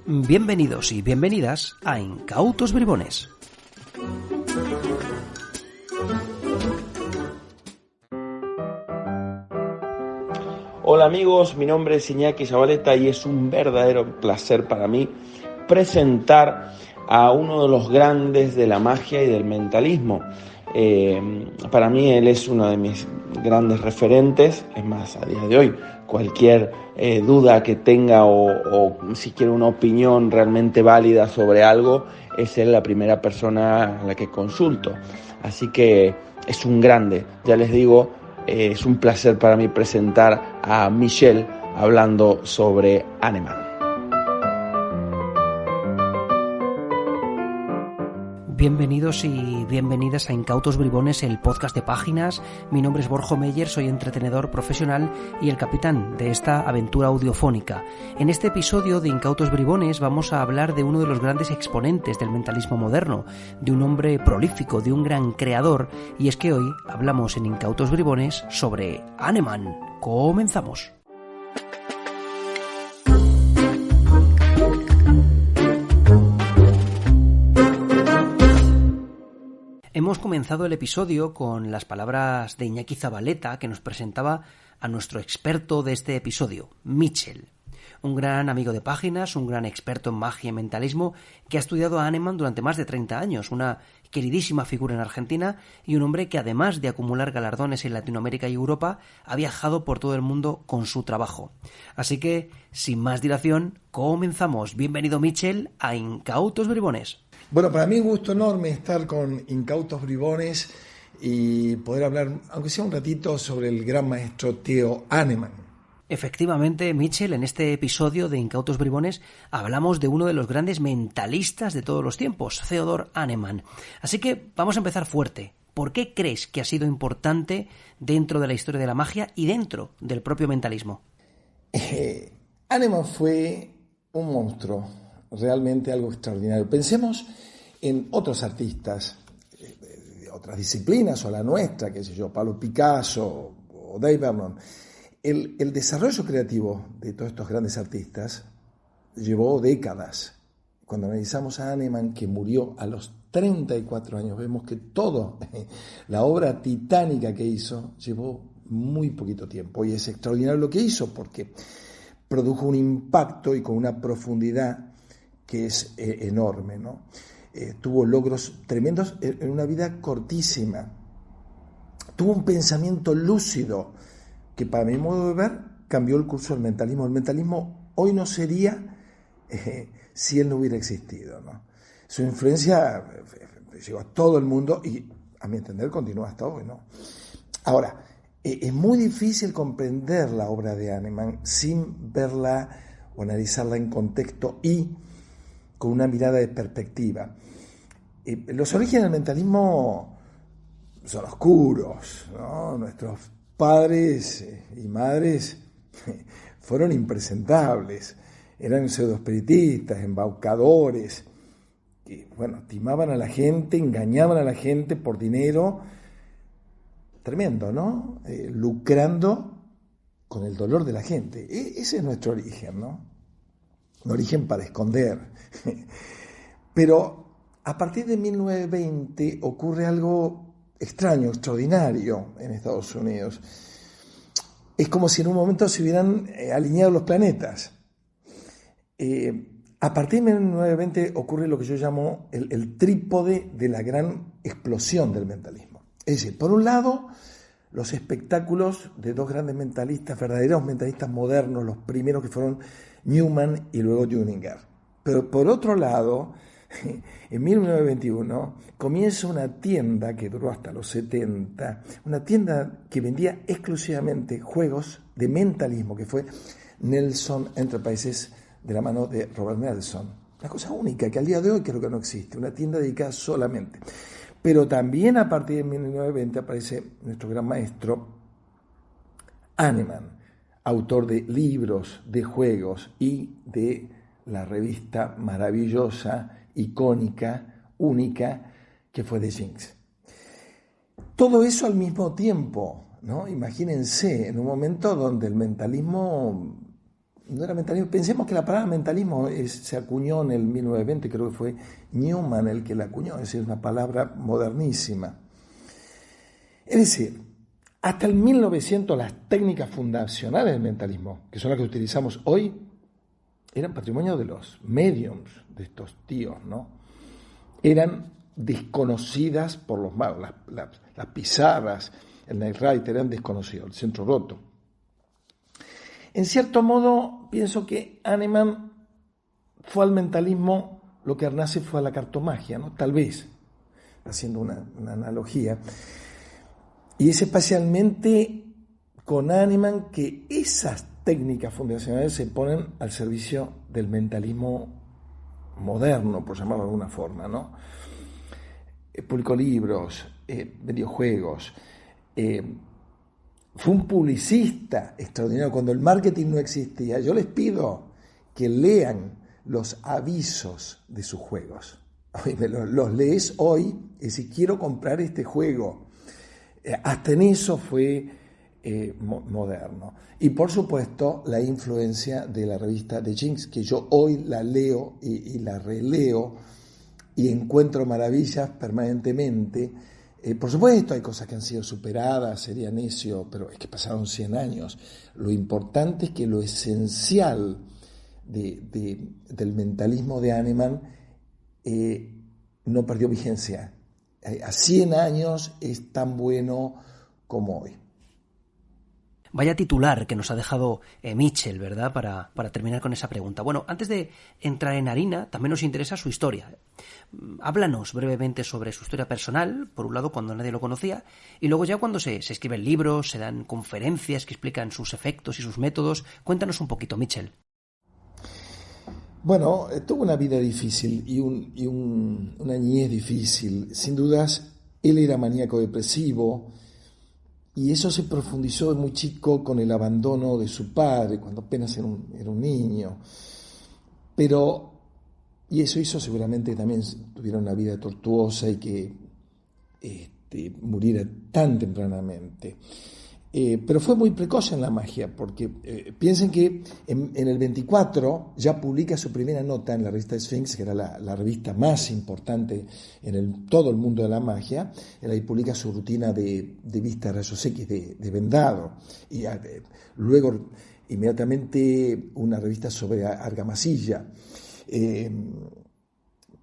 Bienvenidos y bienvenidas a Incautos Bribones. Hola amigos, mi nombre es Iñaki Zabaleta y es un verdadero placer para mí presentar a uno de los grandes de la magia y del mentalismo. Para mí él es uno de mis grandes referentes, es más, a día de hoy, cualquier duda que tenga o si quiere una opinión realmente válida sobre algo, es él la primera persona a la que consulto. Así que es un grande, ya les digo, es un placer para mí presentar a Michel hablando sobre Hahnemann. Bienvenidos y bienvenidas a Incautos Bribones, el podcast de páginas. Mi nombre es Borja Meyer, soy entretenedor profesional y el capitán de esta aventura audiofónica. En este episodio de Incautos Bribones vamos a hablar de uno de los grandes exponentes del mentalismo moderno, de un hombre prolífico, de un gran creador, y es que hoy hablamos en Incautos Bribones sobre Hahnemann. ¡Comenzamos! Hemos comenzado el episodio con las palabras de Iñaki Zabaleta, que nos presentaba a nuestro experto de este episodio, Michel, un gran amigo de páginas, un gran experto en magia y mentalismo que ha estudiado a Hahnemann durante más de 30 años, una queridísima figura en Argentina y un hombre que, además de acumular galardones en Latinoamérica y Europa, ha viajado por todo el mundo con su trabajo. Así que, sin más dilación, comenzamos. Bienvenido, Michel, a Incautos Bribones. Bueno, para mí es un gusto enorme estar con Incautos Bribones y poder hablar, aunque sea un ratito, sobre el gran maestro Theo Hahnemann. Efectivamente, Michel, en este episodio de Incautos Bribones hablamos de uno de los grandes mentalistas de todos los tiempos, Theodor Hahnemann. Así que vamos a empezar fuerte. ¿Por qué crees que ha sido importante dentro de la historia de la magia y dentro del propio mentalismo? Hahnemann fue un monstruo. Realmente algo extraordinario. Pensemos en otros artistas de otras disciplinas o la nuestra, qué sé yo, Pablo Picasso o Dave Vernon. El desarrollo creativo de todos estos grandes artistas llevó décadas. Cuando analizamos a Hahnemann, que murió a los 34 años, vemos que toda la obra titánica que hizo llevó muy poquito tiempo. Y es extraordinario lo que hizo porque produjo un impacto y con una profundidad que es enorme, ¿no? Tuvo logros tremendos en una vida cortísima. Tuvo un pensamiento lúcido que, para mi modo de ver, cambió el curso del mentalismo. El mentalismo hoy no sería si él no hubiera existido, ¿no? Su influencia llegó a todo el mundo y, a mi entender, continúa hasta hoy, ¿no? Ahora, es muy difícil comprender la obra de Hahnemann sin verla o analizarla en contexto y con una mirada de perspectiva. Los orígenes del mentalismo son oscuros, ¿no? Nuestros padres y madres fueron impresentables, eran pseudoespiritistas, embaucadores, que, bueno, timaban a la gente, engañaban a la gente por dinero, tremendo, ¿no? Lucrando con el dolor de la gente. Ese es nuestro origen, ¿no? Un origen para esconder. Pero a partir de 1920 ocurre algo extraño, extraordinario en Estados Unidos. Es como si en un momento se hubieran alineado los planetas. A partir de 1920 ocurre lo que yo llamo el trípode de la gran explosión del mentalismo. Es decir, por un lado, los espectáculos de dos grandes mentalistas, verdaderos mentalistas modernos, los primeros que fueron Newman y luego Junninger. Pero por otro lado, en 1921 comienza una tienda que duró hasta los 70, una tienda que vendía exclusivamente juegos de mentalismo, que fue Nelson Enterprises, de la mano de Robert Nelson. Una cosa única que al día de hoy creo que no existe, una tienda dedicada solamente. Pero también a partir de 1920 aparece nuestro gran maestro Hahnemann, autor de libros, de juegos y de la revista maravillosa, icónica, única, que fue The Jinx. todo eso al mismo tiempo, ¿no? Imagínense, en un momento donde el mentalismo no era mentalismo. Pensemos que la palabra mentalismo se acuñó en el 1920, creo que fue Newman el que la acuñó, es decir, una palabra modernísima. Es decir, hasta el 1900 las técnicas fundacionales del mentalismo, que son las que utilizamos hoy, eran patrimonio de los mediums, de estos tíos, ¿no? Eran desconocidas por los magos, las pizarras, el Nightrider eran desconocidos, el centro roto. En cierto modo, pienso que Hahnemann fue al mentalismo lo que Arnase fue a la cartomagia, ¿no? Tal vez, haciendo una analogía. Y es especialmente con Hahnemann que esas técnicas fundacionales se ponen al servicio del mentalismo moderno, por llamarlo de alguna forma, ¿no? Publicó libros, vendió juegos, fue un publicista extraordinario cuando el marketing no existía. Yo les pido que lean los avisos de sus juegos. Los lees hoy y si quiero comprar este juego. Hasta en eso fue moderno. Y por supuesto la influencia de la revista The Jinx, que yo hoy la leo y la releo y encuentro maravillas permanentemente. Por supuesto hay cosas que han sido superadas, sería necio, pero es que pasaron 100 años. Lo importante es que lo esencial del mentalismo de Hahnemann no perdió vigencia. A 100 años es tan bueno como hoy. Vaya titular que nos ha dejado Mitchell, ¿verdad? Para terminar con esa pregunta. Bueno, antes de entrar en harina, también nos interesa su historia. Háblanos brevemente sobre su historia personal, por un lado cuando nadie lo conocía, y luego ya cuando se escriben libros, se dan conferencias que explican sus efectos y sus métodos. Cuéntanos un poquito, Mitchell. Bueno, tuvo una vida difícil y una niñez difícil. Sin dudas, él era maníaco depresivo y eso se profundizó muy chico con el abandono de su padre, cuando apenas era un niño. Y eso hizo seguramente que también tuviera una vida tortuosa y que muriera tan tempranamente. Pero fue muy precoz en la magia, porque piensen que en el 24 ya publica su primera nota en la revista Sphinx, que era la revista más importante en todo el mundo de la magia. Él ahí publica su rutina de vista a rayos X, de vendado, y luego inmediatamente una revista sobre argamasilla.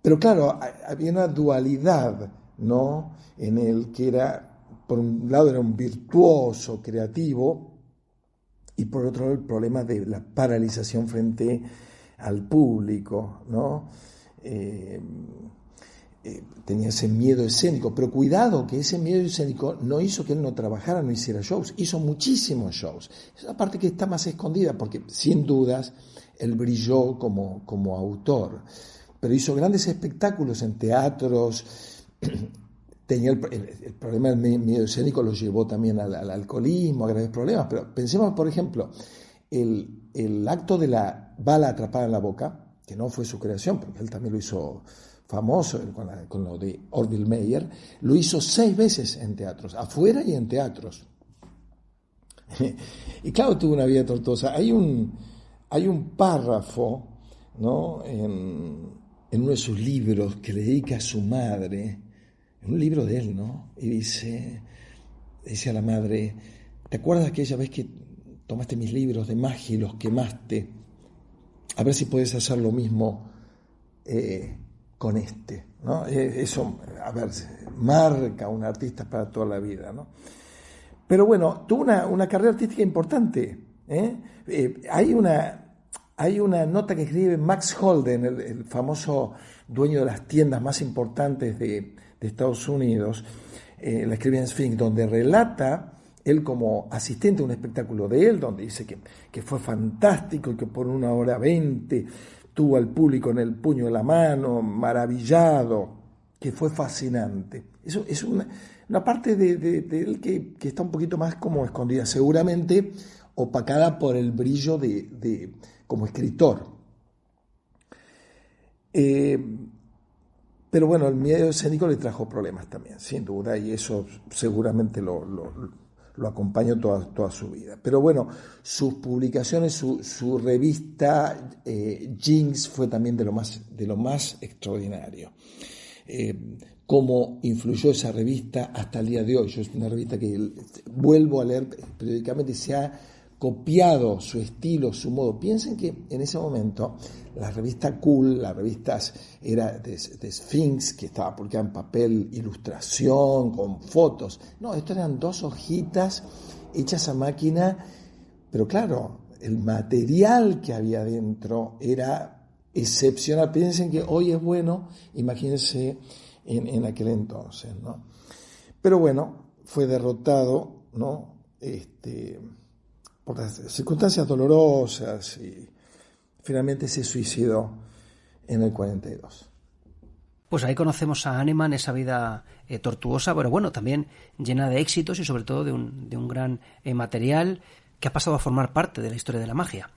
Pero claro, había una dualidad, ¿no? En el que era, por un lado era un virtuoso creativo y por otro lado el problema de la paralización frente al público, ¿no? Tenía ese miedo escénico, pero cuidado que ese miedo escénico no hizo que él no trabajara, no hiciera shows, hizo muchísimos shows. Es la parte que está más escondida porque sin dudas él brilló como autor, pero hizo grandes espectáculos en teatros. Tenía el problema del miedo escénico, lo llevó también al alcoholismo, a graves problemas, pero pensemos, por ejemplo, el acto de la bala atrapada en la boca, que no fue su creación, porque él también lo hizo famoso con lo de Orville Mayer, lo hizo 6 veces en teatros, afuera y en teatros. Y claro, tuvo una vida tortuosa. Hay un párrafo, ¿no? en uno de sus libros que le dedica a su madre, un libro de él, ¿no? Y dice a la madre: ¿te acuerdas aquella vez que tomaste mis libros de magia y los quemaste? A ver si puedes hacer lo mismo con este, ¿no? Eso, a ver, marca a un artista para toda la vida, ¿no? Pero bueno, tuvo una carrera artística importante, hay una nota que escribe Max Holden, el famoso dueño de las tiendas más importantes de Estados Unidos, la escribe en Sphinx, donde relata él como asistente a un espectáculo de él, donde dice que fue fantástico y que por 1:20 tuvo al público en el puño de la mano, maravillado, que fue fascinante. Eso es una parte de él que está un poquito más como escondida, seguramente opacada por el brillo como escritor. Pero bueno, el miedo escénico le trajo problemas también, sin duda, y eso seguramente lo acompañó toda su vida. Pero bueno, sus publicaciones, su revista Jinx fue también de lo más extraordinario. Cómo influyó esa revista hasta el día de hoy. Es una revista que vuelvo a leer periódicamente y se ha copiado su estilo, su modo. Piensen que en ese momento la revista Cool, las revistas era de Sphinx, que estaba publicada en papel, ilustración, con fotos. No, esto eran 2 hojitas hechas a máquina, pero claro, el material que había dentro era excepcional. Piensen que hoy es bueno, imagínense en aquel entonces, ¿no? Pero bueno, fue derrotado, ¿no? Por las circunstancias dolorosas, y finalmente se suicidó en el 42. Pues ahí conocemos a Hahnemann, esa vida tortuosa, pero bueno, también llena de éxitos y sobre todo de un gran material que ha pasado a formar parte de la historia de la magia.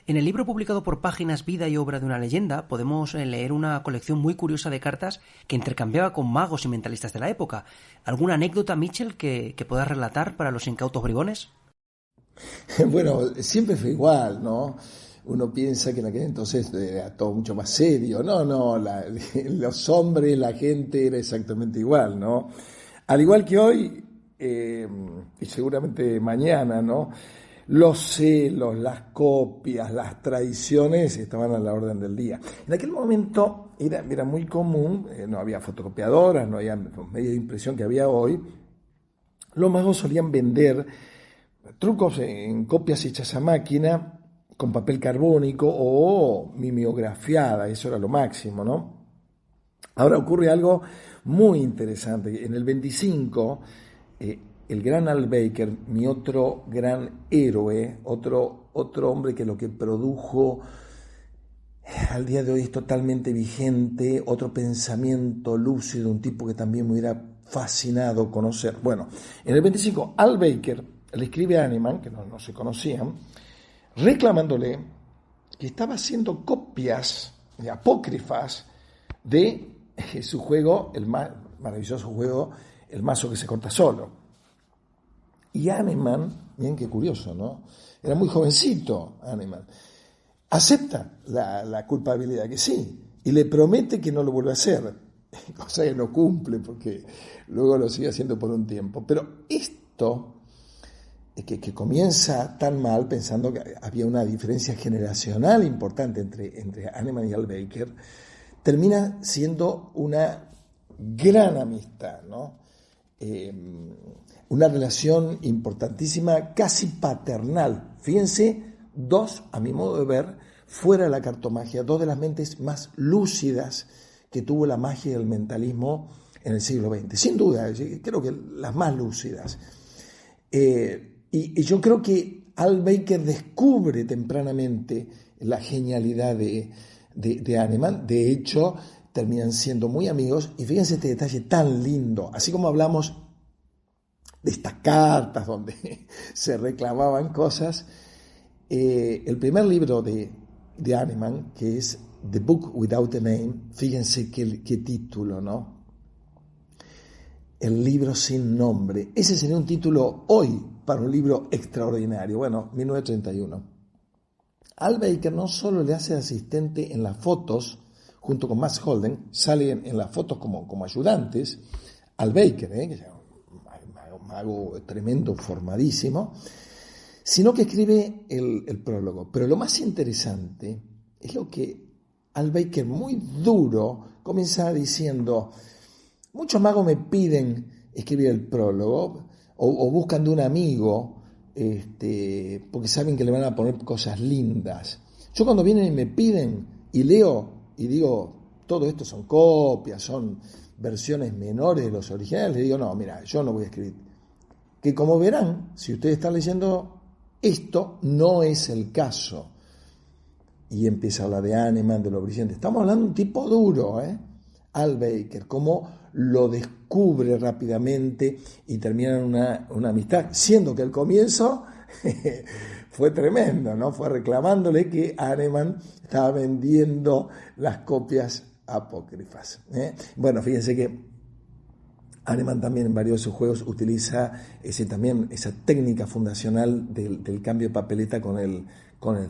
En el libro publicado por Páginas, Vida y obra de una leyenda, podemos leer una colección muy curiosa de cartas que intercambiaba con magos y mentalistas de la época. ¿Alguna anécdota, Mitchell, que puedas relatar para los incautos bribones? Bueno, siempre fue igual, ¿no? Uno piensa que en aquel entonces era todo mucho más serio. No, los hombres, la gente era exactamente igual, ¿no? Al igual que hoy, y seguramente mañana, ¿no? Los celos, las copias, las traiciones estaban a la orden del día. En aquel momento era muy común, no había fotocopiadoras, no había los medios de impresión que había hoy. Los magos solían vender trucos en copias hechas a máquina, con papel carbónico o mimeografiada, eso era lo máximo, ¿no? Ahora ocurre algo muy interesante. En el 25, el gran Al Baker, mi otro gran héroe, otro hombre que lo que produjo al día de hoy es totalmente vigente, otro pensamiento lúcido, un tipo que también me hubiera fascinado conocer. Bueno, en el 25, Al Baker le escribe a Hahnemann, que no se conocían, reclamándole que estaba haciendo copias apócrifas de su juego, el maravilloso juego, El mazo que se corta solo. Y Hahnemann, bien qué curioso, ¿no? Era muy jovencito Hahnemann. Acepta la culpabilidad, que sí, y le promete que no lo vuelve a hacer, cosa que no cumple porque luego lo sigue haciendo por un tiempo. Pero esto, que comienza tan mal, pensando que había una diferencia generacional importante entre Hahnemann y Al Baker, termina siendo una gran amistad, ¿no? Una relación importantísima, casi paternal. Fíjense, 2, a mi modo de ver, fuera de la cartomagia, 2 de las mentes más lúcidas que tuvo la magia y el mentalismo en el siglo XX. Sin duda, creo que las más lúcidas. Y yo creo que Al Baker descubre tempranamente la genialidad de Hahnemann. De hecho, terminan siendo muy amigos. Y fíjense este detalle tan lindo. Así como hablamos de estas cartas donde se reclamaban cosas, el primer libro de Hahnemann, que es The Book Without a Name, fíjense qué título, ¿no? El libro sin nombre. Ese sería un título hoy para un libro extraordinario. Bueno, 1931. Al Baker no solo le hace asistente en las fotos, junto con Max Holden, salen en las fotos como ayudantes, Al Baker, que es un mago tremendo, formadísimo, sino que escribe el prólogo. Pero lo más interesante es lo que Al Baker, muy duro, comienza diciendo: muchos magos me piden escribir el prólogo o buscan de un amigo porque saben que le van a poner cosas lindas. Yo cuando vienen y me piden y leo y digo, todo esto son copias, son versiones menores de los originales, le digo, no, mira, yo no voy a escribir. Que como verán, si ustedes están leyendo esto, no es el caso. Y empieza a hablar de Hahnemann, de lo brillante. Estamos hablando de un tipo duro, Al Baker, cómo lo descubre rápidamente y termina en una amistad, siendo que al comienzo fue tremendo, ¿no? Fue reclamándole que Hahnemann estaba vendiendo las copias apócrifas. Bueno, fíjense que Hahnemann también en varios de sus juegos utiliza también esa técnica fundacional del cambio de papeleta con el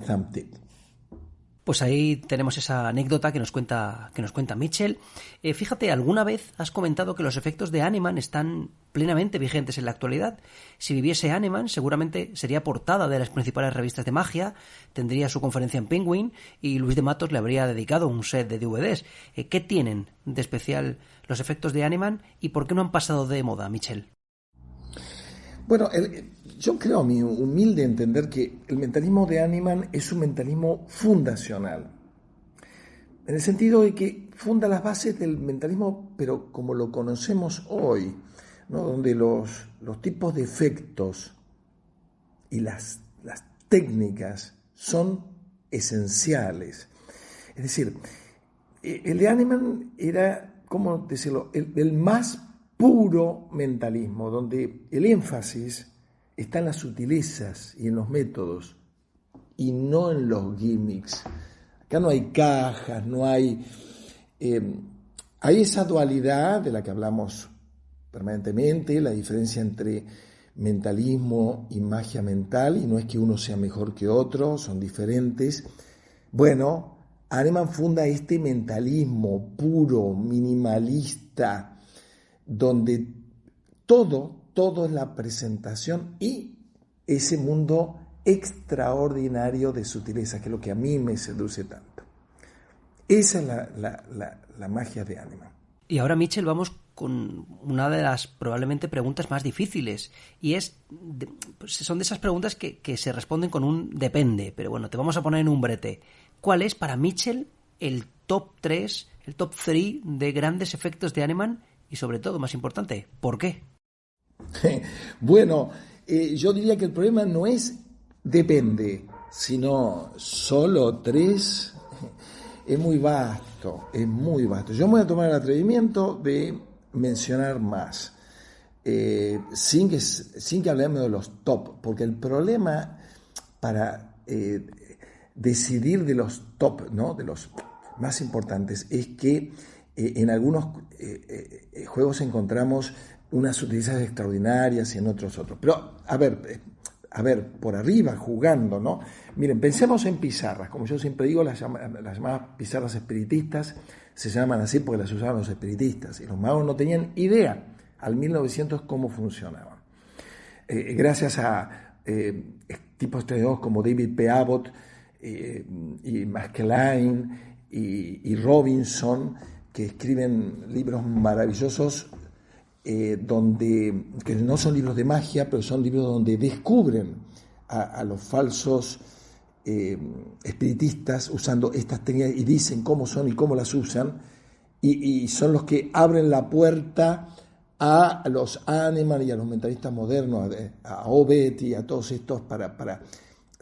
thumb tip. Pues ahí tenemos esa anécdota que nos cuenta Mitchell. Fíjate, ¿alguna vez has comentado que los efectos de Hahnemann están plenamente vigentes en la actualidad? Si viviese Hahnemann, seguramente sería portada de las principales revistas de magia, tendría su conferencia en Penguin y Luis de Matos le habría dedicado un set de DVDs. ¿Qué tienen de especial los efectos de Hahnemann y por qué no han pasado de moda, Mitchell? Bueno, yo creo, a mi humilde entender, que el mentalismo de Hahnemann es un mentalismo fundacional, en el sentido de que funda las bases del mentalismo, pero como lo conocemos hoy, ¿no? Donde los tipos de efectos y las técnicas son esenciales. Es decir, el de Hahnemann era, ¿cómo decirlo?, el más puro mentalismo, donde el énfasis está en las sutilezas y en los métodos y no en los gimmicks. Acá no hay cajas, no hay esa dualidad de la que hablamos permanentemente, la diferencia entre mentalismo y magia mental, y no es que uno sea mejor que otro, son diferentes. Bueno, Hahnemann funda este mentalismo puro, minimalista, donde todo es la presentación y ese mundo extraordinario de sutileza, que es lo que a mí me seduce tanto. Esa es la magia de Hahnemann. Y ahora, Mitchell, vamos con una de las probablemente preguntas más difíciles, y son de esas preguntas que se responden con un depende, pero bueno, te vamos a poner en un brete. ¿Cuál es para Mitchell el top 3, el top 3 de grandes efectos de Hahnemann? Y sobre todo, más importante, ¿por qué? Bueno, yo diría que el problema no es depende, sino solo 3. Es muy vasto, es muy vasto. Yo me voy a tomar el atrevimiento de mencionar más, sin que hablemos de los top, porque el problema para decidir de los top, ¿no?, de los más importantes, es que en algunos juegos encontramos unas sutilezas extraordinarias y en otros. Pero, a ver, por arriba, jugando, ¿no? Miren, pensemos en pizarras. Como yo siempre digo, las llamadas pizarras espiritistas se llaman así porque las usaban los espiritistas. Y los magos no tenían idea al 1900 cómo funcionaban. Gracias a tipos teóricos como David P. Abbott y Maskelyne y Robinson, que escriben libros maravillosos, que no son libros de magia, pero son libros donde descubren a los falsos espiritistas usando estas técnicas y dicen cómo son y cómo las usan, y son los que abren la puerta a los Hahnemann y a los mentalistas modernos, a Ovid y a todos estos, para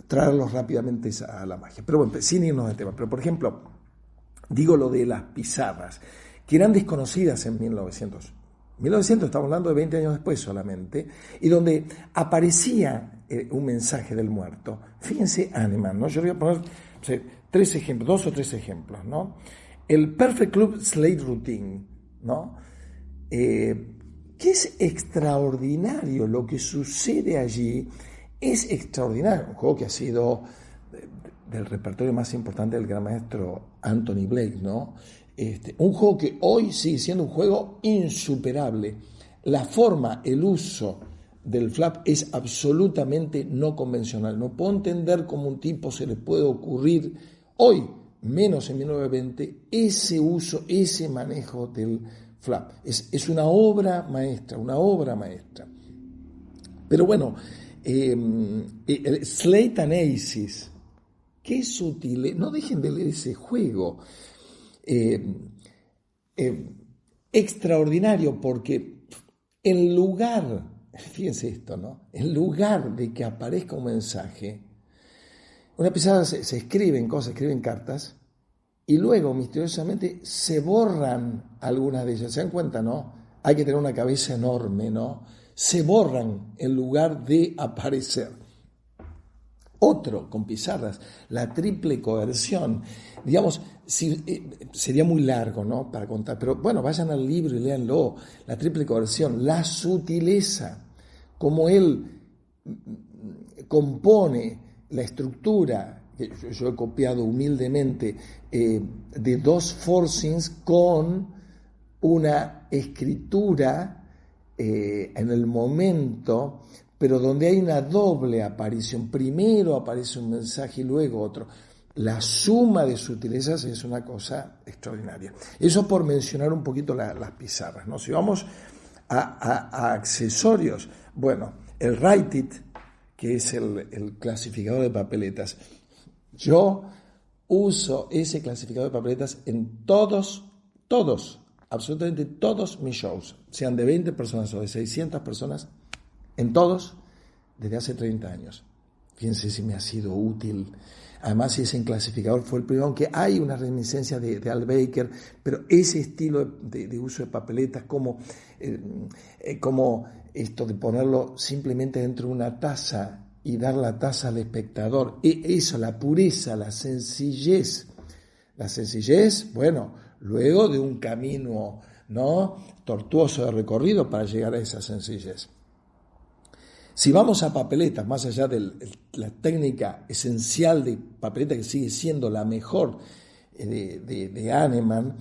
traerlos rápidamente a la magia. Pero bueno, sin irnos del tema, pero por ejemplo, digo lo de las pizarras, que eran desconocidas en 1900. 1900, estamos hablando de 20 años después solamente, y donde aparecía un mensaje del muerto. Fíjense Hahnemann, ¿no? Yo voy a poner 2 o 3 ejemplos, ¿no? El Perfect Club Slate Routine, ¿no? Que es extraordinario, lo que sucede allí es extraordinario. Un juego que ha sido del repertorio más importante del gran maestro Anthony Blake, ¿no? Un juego que hoy sigue siendo un juego insuperable. La forma, el uso del flap es absolutamente no convencional. No puedo entender cómo un tipo se le puede ocurrir hoy, menos en 1920, ese uso, ese manejo del flap. Es una obra maestra, Pero bueno, el Slate and Aces, qué sutil, no dejen de leer ese juego. Extraordinario, porque en lugar, fíjense esto, ¿no? En lugar de que aparezca un mensaje, una pizarra se escriben cosas, escriben cartas, y luego misteriosamente se borran algunas de ellas. ¿Se dan cuenta, no? Hay que tener una cabeza enorme, ¿no? Se borran en lugar de aparecer. Otro con pizarras, la triple coerción. Digamos, sería muy largo, ¿no?, para contar, pero bueno, vayan al libro y léanlo. La triple coerción, la sutileza, como él compone la estructura, que yo he copiado humildemente, de dos forcings con una escritura en el momento, pero donde hay una doble aparición. Primero aparece un mensaje y luego otro. La suma de sutilezas es una cosa extraordinaria. Eso por mencionar un poquito las pizarras, ¿no? Si vamos a accesorios, bueno, el Write It, que es el clasificador de papeletas. Yo uso ese clasificador de papeletas en todos, absolutamente todos mis shows, sean de 20 personas o de 600 personas, en todos, desde hace 30 años. Fíjense si me ha sido útil. Además, ese clasificador fue el primero, aunque hay una reminiscencia de Al Baker, pero ese estilo de uso de papeletas, como esto de ponerlo simplemente dentro de una taza y dar la taza al espectador, eso, la pureza, la sencillez, bueno, luego de un camino, ¿no?, tortuoso de recorrido para llegar a esa sencillez. Si vamos a papeletas, más allá de la técnica esencial de papeleta, que sigue siendo la mejor de Hahnemann,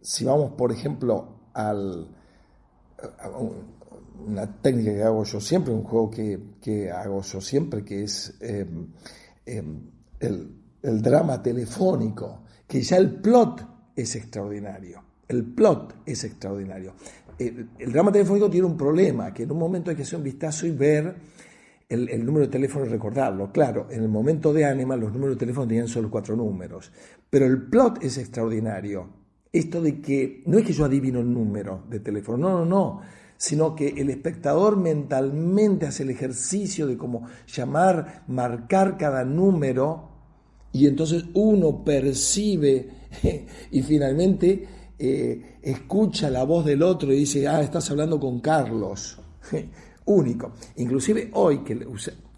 si vamos, por ejemplo, a una técnica que hago yo siempre, un juego que hago yo siempre, que es el drama telefónico, que ya el plot es extraordinario. El drama telefónico tiene un problema, que en un momento hay que hacer un vistazo y ver el número de teléfono y recordarlo. Claro, en el momento de Hahnemann los números de teléfono tenían solo 4 números, pero el plot es extraordinario. Esto de que no es que yo adivino el número de teléfono, no, sino que el espectador mentalmente hace el ejercicio de cómo llamar, marcar cada número, y entonces uno percibe y finalmente escucha la voz del otro y dice, estás hablando con Carlos. Único. Inclusive hoy, que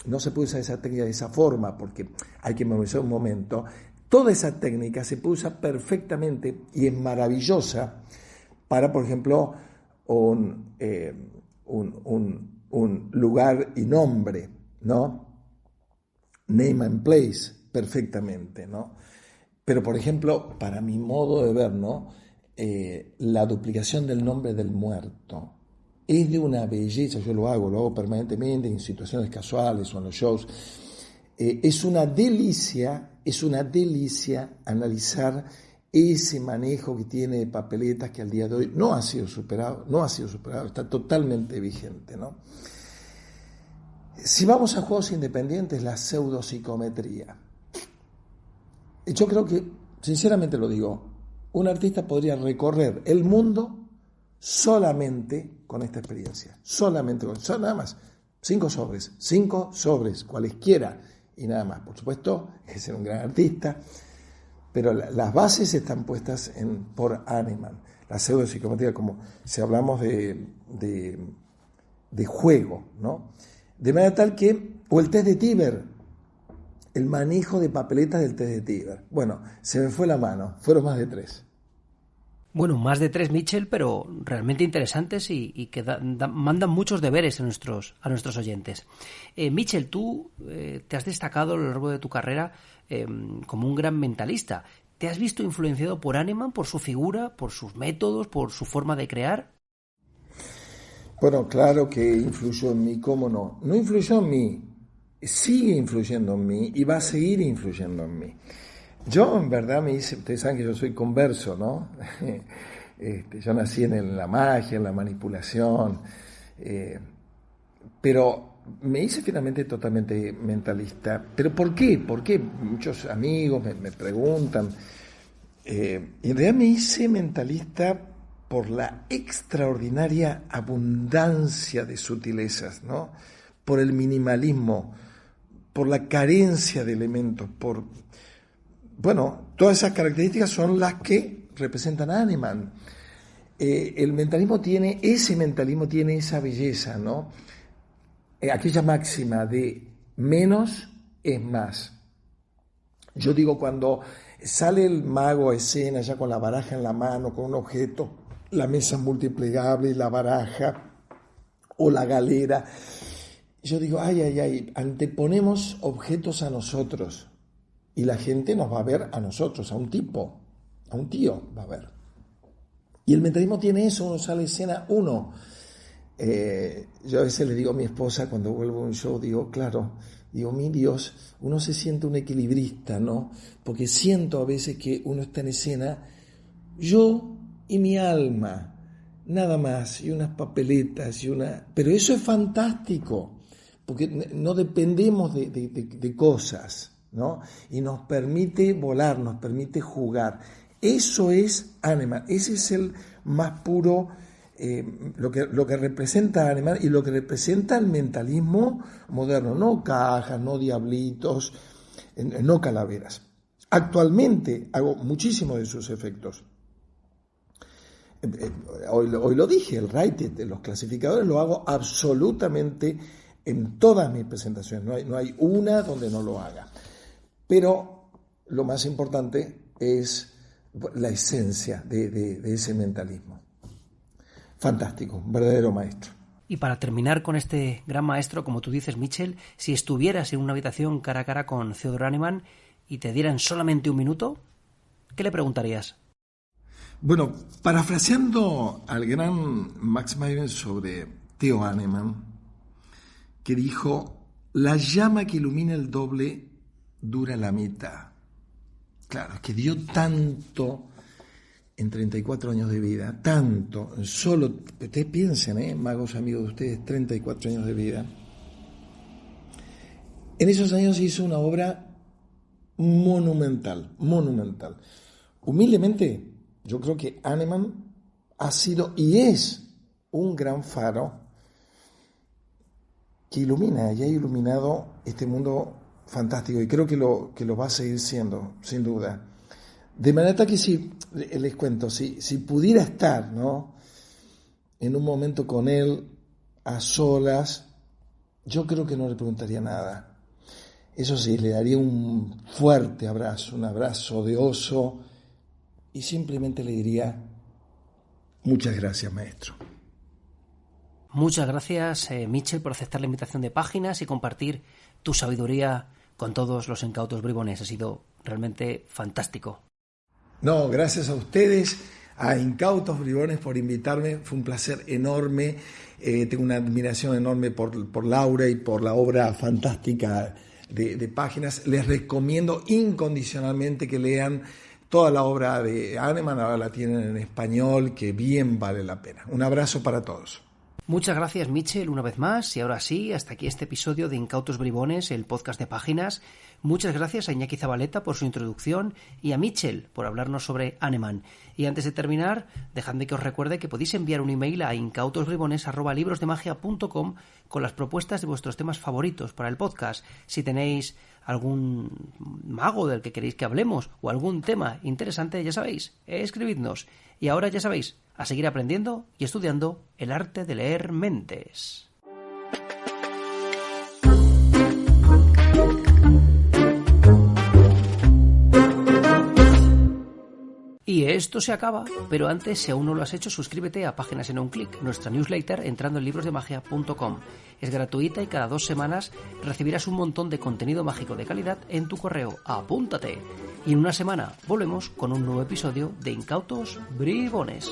no se puede usar esa técnica de esa forma porque hay que memorizar un momento, toda esa técnica se puede usar perfectamente y es maravillosa para, por ejemplo, un lugar y nombre, ¿no? Name and place, perfectamente, ¿no? Pero, por ejemplo, para mi modo de ver, ¿no?, la duplicación del nombre del muerto es de una belleza. Yo lo hago permanentemente en situaciones casuales o en los shows. Es una delicia analizar ese manejo que tiene de papeletas, que al día de hoy no ha sido superado, está totalmente vigente, ¿no? Si vamos a juegos independientes, la pseudopsicometría. Yo creo que, sinceramente lo digo, un artista podría recorrer el mundo solamente con esta experiencia, nada más, 5 sobres, cualesquiera, y nada más. Por supuesto, es ser un gran artista, pero las bases están puestas por Hahnemann. La pseudopsicometría, como si hablamos de juego, ¿no? De manera tal que, o el test de Tiber, el manejo de papeletas del test de Tiber. Bueno, se me fue la mano, fueron más de 3. Bueno, más de 3, Mitchell, pero realmente interesantes y que mandan muchos deberes a nuestros oyentes. Mitchell, tú te has destacado a lo largo de tu carrera como un gran mentalista. ¿Te has visto influenciado por Hahnemann, por su figura, por sus métodos, por su forma de crear? Bueno, claro que influyó en mí, ¿cómo no? No influyó en mí, sigue influyendo en mí y va a seguir influyendo en mí. Yo, en verdad, ustedes saben que yo soy converso, ¿no? Yo nací en la magia, en la manipulación, pero me hice finalmente totalmente mentalista. ¿Pero por qué? ¿Por qué? Muchos amigos me preguntan. Y en realidad me hice mentalista por la extraordinaria abundancia de sutilezas, ¿no? Por el minimalismo, por la carencia de elementos, todas esas características son las que representan a Hahnemann. El mentalismo tiene esa belleza, ¿no? Aquella máxima de Menos es más. Yo digo, cuando sale el mago a escena ya con la baraja en la mano, con un objeto, la mesa multiplegable, la baraja o la galera, yo digo, ay, anteponemos objetos a nosotros y la gente nos va a ver a nosotros, a un tipo, a un tío va a ver. Y el mentalismo tiene eso, uno sale a escena, yo a veces le digo a mi esposa cuando vuelvo a un show, digo, mi Dios, uno se siente un equilibrista, ¿no? Porque siento a veces que uno está en escena, yo y mi alma, nada más, y unas papeletas, pero eso es fantástico, porque no dependemos de cosas, ¿no? Y nos permite volar, nos permite jugar. Eso es Hahnemann, ese es el más puro, lo que representa Hahnemann y lo que representa el mentalismo moderno, no cajas, no diablitos, no calaveras. Actualmente hago muchísimos de sus efectos. Hoy lo dije, el rated de los clasificadores lo hago absolutamente en todas mis presentaciones, no hay una donde no lo haga. Pero lo más importante es la esencia de ese mentalismo. Fantástico, un verdadero maestro. Y para terminar con este gran maestro, como tú dices, Mitchell, si estuvieras en una habitación cara a cara con Theodor Hahnemann y te dieran solamente un minuto, ¿qué le preguntarías? Bueno, parafraseando al gran Max Mayben sobre Theo Hahnemann, que dijo, la llama que ilumina el doble dura la mitad. Claro, es que dio tanto en 34 años de vida, tanto, solo, ustedes piensen, magos amigos de ustedes, 34 años de vida. En esos años hizo una obra monumental. Humildemente, yo creo que Hahnemann ha sido y es un gran faro que ilumina y ha iluminado este mundo fantástico, y creo que lo va a seguir siendo, sin duda. De manera que si les cuento, si pudiera estar, ¿no?, en un momento con él, a solas, yo creo que no le preguntaría nada. Eso sí, le daría un fuerte abrazo, un abrazo de oso, y simplemente le diría, muchas gracias, maestro. Muchas gracias, Mitchell, por aceptar la invitación de Páginas y compartir tu sabiduría con todos los incautos bribones. Ha sido realmente fantástico. No, gracias a ustedes, a Incautos Bribones, por invitarme. Fue un placer enorme. Tengo una admiración enorme por Laura y por la obra fantástica de Páginas. Les recomiendo incondicionalmente que lean toda la obra de Hahnemann. Ahora la tienen en español, que bien vale la pena. Un abrazo para todos. Muchas gracias, Mitchell, una vez más. Y ahora sí, hasta aquí este episodio de Incautos Bribones, el podcast de Páginas. Muchas gracias a Iñaki Zabaleta por su introducción y a Mitchell por hablarnos sobre Hahnemann. Y antes de terminar, dejadme que os recuerde que podéis enviar un email a incautosbribones@librosdemagia.com con las propuestas de vuestros temas favoritos para el podcast. Si tenéis algún mago del que queréis que hablemos o algún tema interesante, ya sabéis, escribidnos. Y ahora ya sabéis, a seguir aprendiendo y estudiando el arte de leer mentes. Y esto se acaba, pero antes, si aún no lo has hecho, suscríbete a Páginas en un clic, nuestra newsletter, entrando en librosdemagia.com. Es gratuita y cada 2 semanas recibirás un montón de contenido mágico de calidad en tu correo. ¡Apúntate! Y en una semana volvemos con un nuevo episodio de Incautos Bribones.